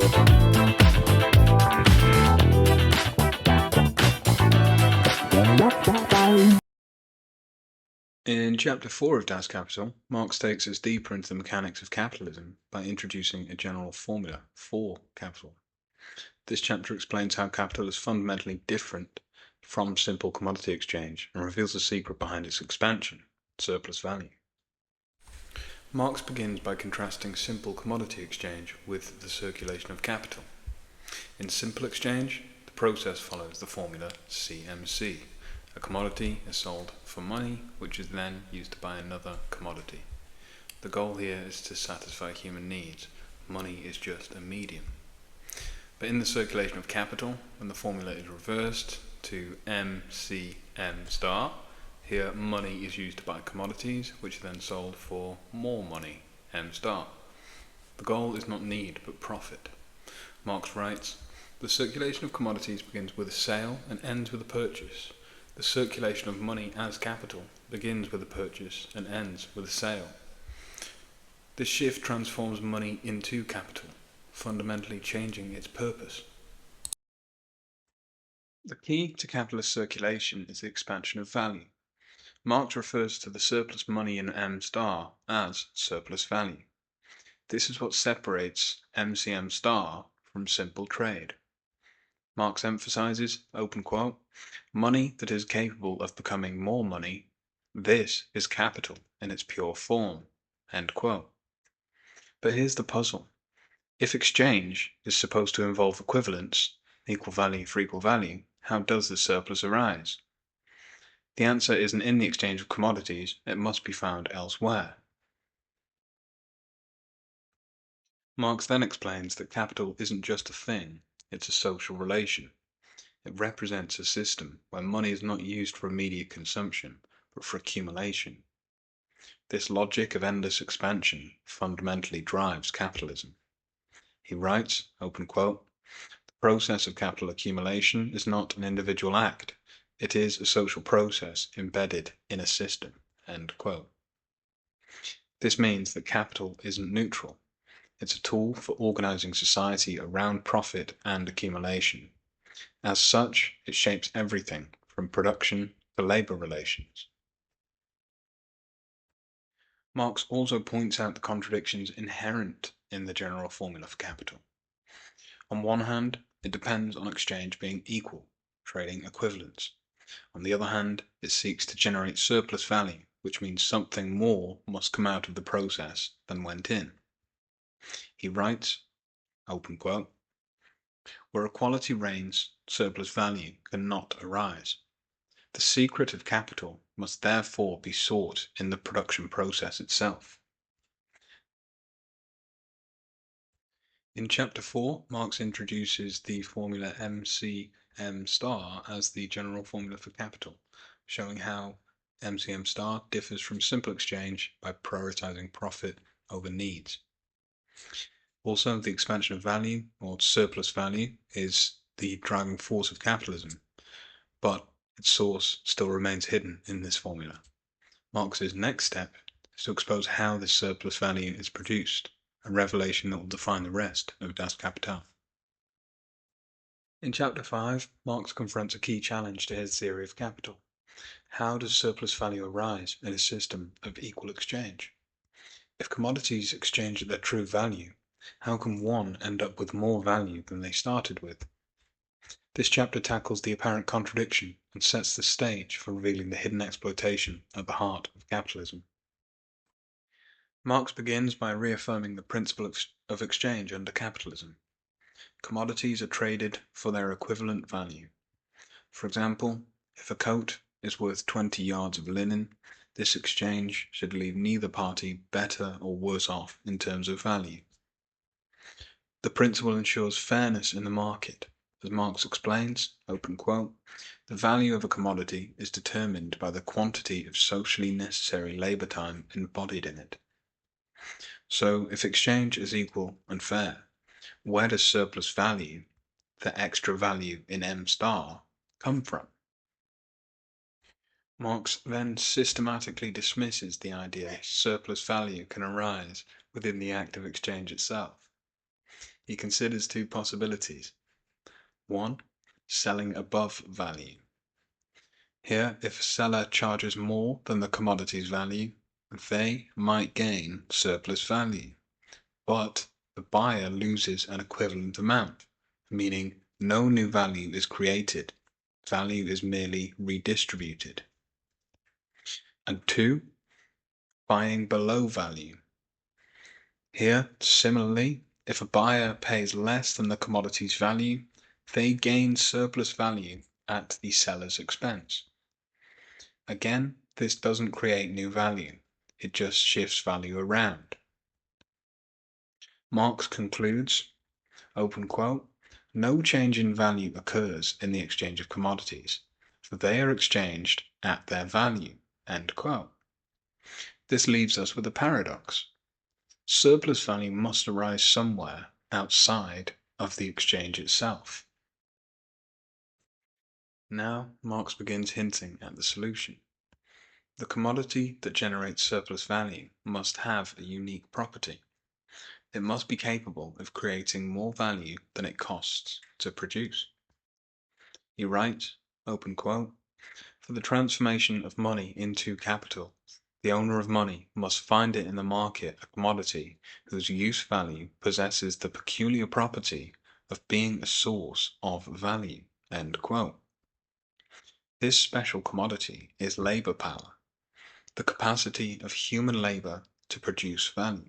In Chapter 4 of Das Kapital, Marx takes us deeper into the mechanics of capitalism by introducing a general formula for capital. This chapter explains how capital is fundamentally different from simple commodity exchange and reveals the secret behind its expansion, surplus value. Marx begins by contrasting simple commodity exchange with the circulation of capital. In simple exchange, the process follows the formula CMC. A commodity is sold for money, which is then used to buy another commodity. The goal here is to satisfy human needs. Money is just a medium. But in the circulation of capital, when the formula is reversed to MCM star, here money is used to buy commodities, which are then sold for more money, M star. The goal is not need, but profit. Marx writes, the circulation of commodities begins with a sale and ends with a purchase. The circulation of money as capital begins with a purchase and ends with a sale. This shift transforms money into capital, fundamentally changing its purpose. The key to capitalist circulation is the expansion of value. Marx refers to the surplus money in M star as surplus value. This is what separates MCM star from simple trade. Marx emphasizes, open quote, money that is capable of becoming more money, this is capital in its pure form, end quote. But here's the puzzle. If exchange is supposed to involve equivalence, equal value for equal value, how does the surplus arise? The answer isn't in the exchange of commodities, it must be found elsewhere. Marx then explains that capital isn't just a thing, it's a social relation. It represents a system where money is not used for immediate consumption, but for accumulation. This logic of endless expansion fundamentally drives capitalism. He writes, open quote, the process of capital accumulation is not an individual act, it is a social process embedded in a system, end quote. This means that capital isn't neutral. It's a tool for organizing society around profit and accumulation. As such, it shapes everything from production to labor relations. Marx also points out the contradictions inherent in the general formula for capital. On one hand, it depends on exchange being equal, trading equivalence. On the other hand, it seeks to generate surplus value, which means something more must come out of the process than went in. He writes, open quote, where equality reigns, surplus value cannot arise. The secret of capital must therefore be sought in the production process itself. In Chapter 4, Marx introduces the formula MCM star as the general formula for capital, showing how MCM star differs from simple exchange by prioritizing profit over needs. Also, the expansion of value, or surplus value, is the driving force of capitalism, but its source still remains hidden in this formula. Marx's next step is to expose how this surplus value is produced, a revelation that will define the rest of Das Kapital. In Chapter 5, Marx confronts a key challenge to his theory of capital. How does surplus value arise in a system of equal exchange? If commodities exchange at their true value, how can one end up with more value than they started with? This chapter tackles the apparent contradiction and sets the stage for revealing the hidden exploitation at the heart of capitalism. Marx begins by reaffirming the principle of exchange under capitalism. Commodities are traded for their equivalent value. For example, if a coat is worth 20 yards of linen, this exchange should leave neither party better or worse off in terms of value. The principle ensures fairness in the market. As Marx explains, open quote, the value of a commodity is determined by the quantity of socially necessary labor time embodied in it. So, if exchange is equal and fair, where does surplus value, the extra value in M star, come from? Marx then systematically dismisses the idea surplus value can arise within the act of exchange itself. he considers two possibilities. One, selling above value. Here, if a seller charges more than the commodity's value, they might gain surplus value, but the buyer loses an equivalent amount, meaning no new value is created. Value is merely redistributed. And two, buying below value. Here, similarly, if a buyer pays less than the commodity's value, they gain surplus value at the seller's expense. Again, this doesn't create new value, it just shifts value around. Marx concludes, open quote, no change in value occurs in the exchange of commodities, for they are exchanged at their value, end quote. This leaves us with a paradox. Surplus value must arise somewhere outside of the exchange itself. Now Marx begins hinting at the solution. The commodity that generates surplus value must have a unique property. It must be capable of creating more value than it costs to produce. He writes, open quote, for the transformation of money into capital, the owner of money must find it in the market a commodity whose use value possesses the peculiar property of being a source of value, end quote. This special commodity is labor power, the capacity of human labor to produce value.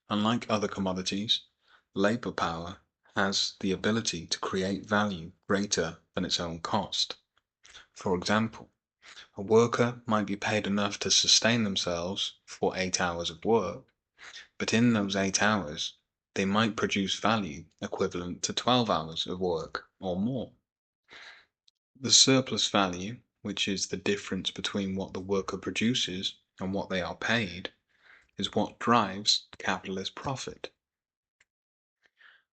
Unlike other commodities, labor power has the ability to create value greater than its own cost. For example, a worker might be paid enough to sustain themselves for 8 hours of work, but in those 8 hours, they might produce value equivalent to 12 hours of work or more. The surplus value, which is the difference between what the worker produces and what they are paid, is what drives capitalist profit.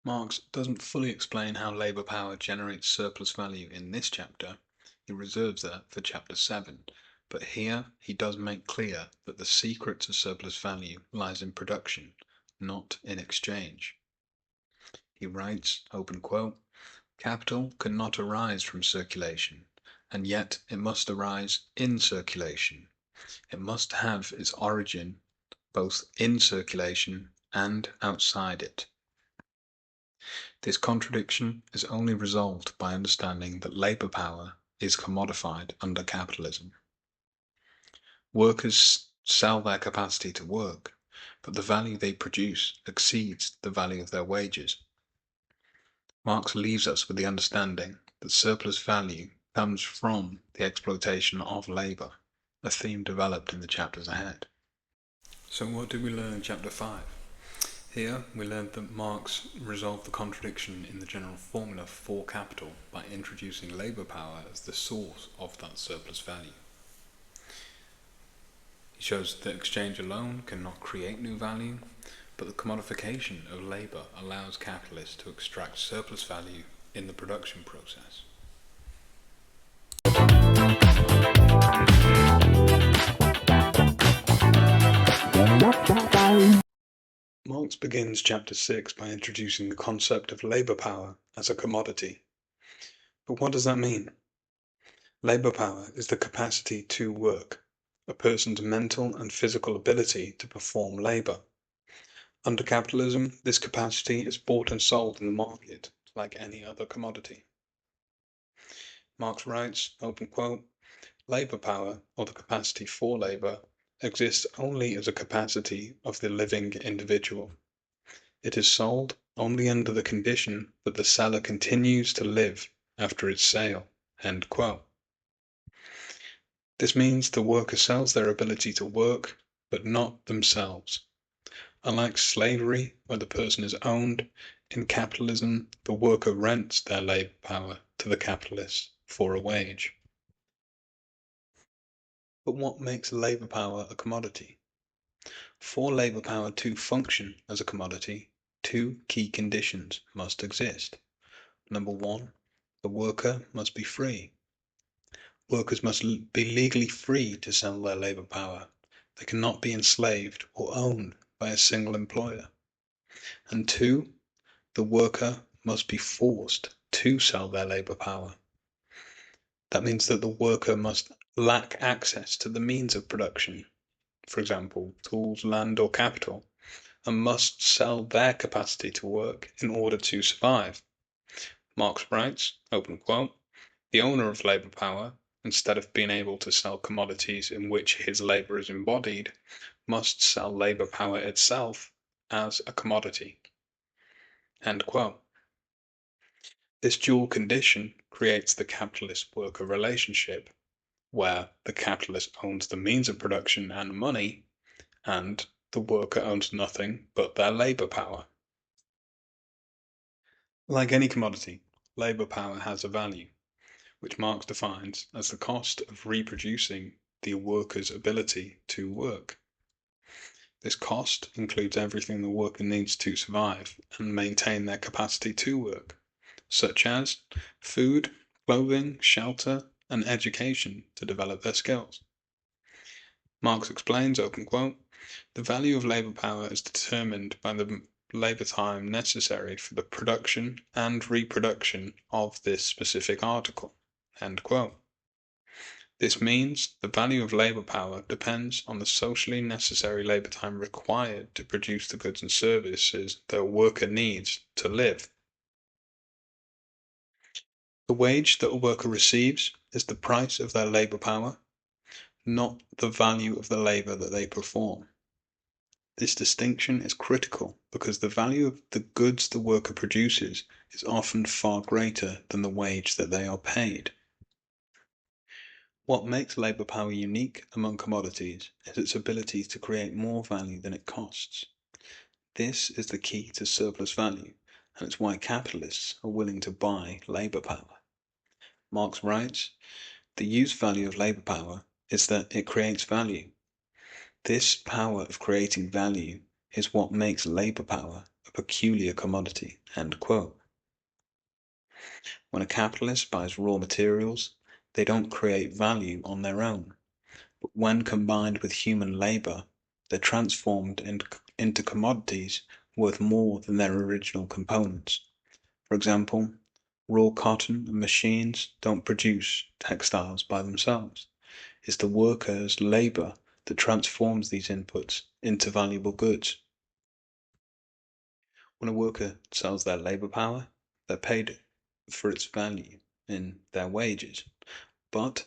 Marx doesn't fully explain how labor power generates surplus value in this chapter. He reserves that for chapter 7, but here he does make clear that the secret to surplus value lies in production, not in exchange. He writes, open quote, capital cannot arise from circulation, and yet it must arise in circulation. It must have its origin both in circulation and outside it. This contradiction is only resolved by understanding that labor power is commodified under capitalism. Workers sell their capacity to work, but the value they produce exceeds the value of their wages. Marx leaves us with the understanding that surplus value comes from the exploitation of labor, a theme developed in the chapters ahead. So what did we learn in chapter 5? Here we learned that Marx resolved the contradiction in the general formula for capital by introducing labor power as the source of that surplus value. He shows that exchange alone cannot create new value, but the commodification of labor allows capitalists to extract surplus value in the production process. Marx begins chapter 6 by introducing the concept of labor power as a commodity. But what does that mean? Labor power is the capacity to work, a person's mental and physical ability to perform labor. Under capitalism, this capacity is bought and sold in the market like any other commodity. Marx writes, open quote, labor power, or the capacity for labor, exists only as a capacity of the living individual. It is sold only under the condition that the seller continues to live after its sale, end quote. This means the worker sells their ability to work, but not themselves. Unlike slavery, where the person is owned, in capitalism, the worker rents their labor power to the capitalist for a wage. But what makes labor power a commodity? For labor power to function as a commodity, two key conditions must exist. Number one, the worker must be free. Workers must be legally free to sell their labor power. They cannot be enslaved or owned by a single employer. And two, the worker must be forced to sell their labor power. That means that the worker must lack access to the means of production, for example, tools, land, or capital, and must sell their capacity to work in order to survive. Marx writes, open quote, the owner of labor power, instead of being able to sell commodities in which his labor is embodied, must sell labor power itself as a commodity. End quote. This dual condition creates the capitalist-worker relationship, where the capitalist owns the means of production and money, and the worker owns nothing but their labor power. Like any commodity, labor power has a value, which Marx defines as the cost of reproducing the worker's ability to work. This cost includes everything the worker needs to survive and maintain their capacity to work, such as food, clothing, shelter, and education to develop their skills. Marx explains, open quote, the value of labor power is determined by the labor time necessary for the production and reproduction of this specific article. End quote. This means the value of labor power depends on the socially necessary labor time required to produce the goods and services that a worker needs to live. The wage that a worker receives is the price of their labor power, not the value of the labor that they perform. This distinction is critical because the value of the goods the worker produces is often far greater than the wage that they are paid. What makes labor power unique among commodities is its ability to create more value than it costs. This is the key to surplus value, and it's why capitalists are willing to buy labor power. Marx writes, the use value of labor power is that it creates value. This power of creating value is what makes labor power a peculiar commodity. End quote. When a capitalist buys raw materials, they don't create value on their own, but when combined with human labor, they're transformed into commodities worth more than their original components. For example, raw cotton and machines don't produce textiles by themselves. It's the worker's labor that transforms these inputs into valuable goods. When a worker sells their labor power, they're paid for its value in their wages, but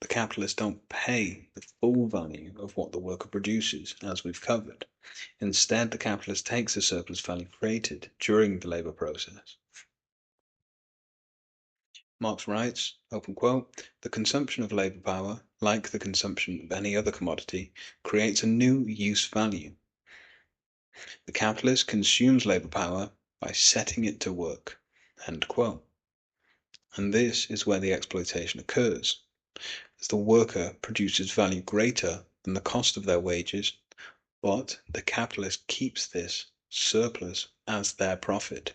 the capitalists don't pay the full value of what the worker produces, as we've covered. Instead, the capitalist takes the surplus value created during the labor process. Marx writes, open quote, the consumption of labor power, like the consumption of any other commodity, creates a new use value. The capitalist consumes labor power by setting it to work. End quote. And this is where the exploitation occurs, as the worker produces value greater than the cost of their wages, but the capitalist keeps this surplus as their profit.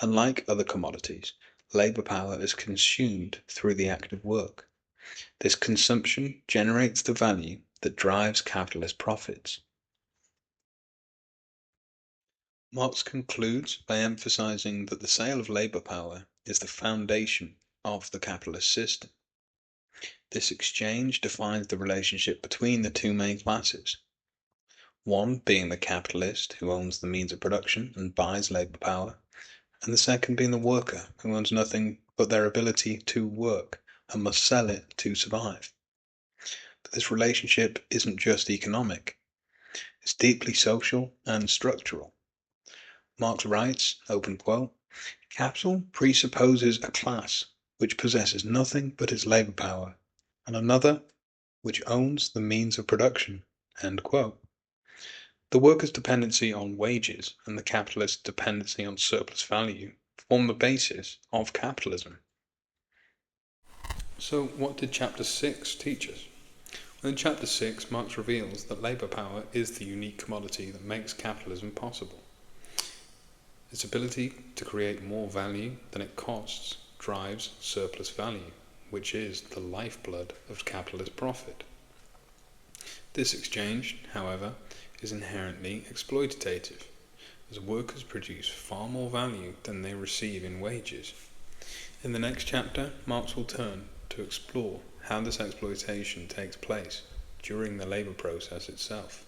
Unlike other commodities, labor power is consumed through the act of work. This consumption generates the value that drives capitalist profits. Marx concludes by emphasizing that the sale of labor power is the foundation of the capitalist system. This exchange defines the relationship between the two main classes, one being the capitalist who owns the means of production and buys labor power, and the second being the worker who owns nothing but their ability to work and must sell it to survive. But this relationship isn't just economic, it's deeply social and structural. Marx writes, open quote, capital presupposes a class which possesses nothing but its labor power, and another which owns the means of production. End quote. The worker's dependency on wages and the capitalist's dependency on surplus value form the basis of capitalism. So what did Chapter 6 teach us? Well, in Chapter 6, Marx reveals that labor power is the unique commodity that makes capitalism possible. Its ability to create more value than it costs drives surplus value, which is the lifeblood of capitalist profit. This exchange, however, is inherently exploitative, as workers produce far more value than they receive in wages. In the next chapter, Marx will turn to explore how this exploitation takes place during the labour process itself.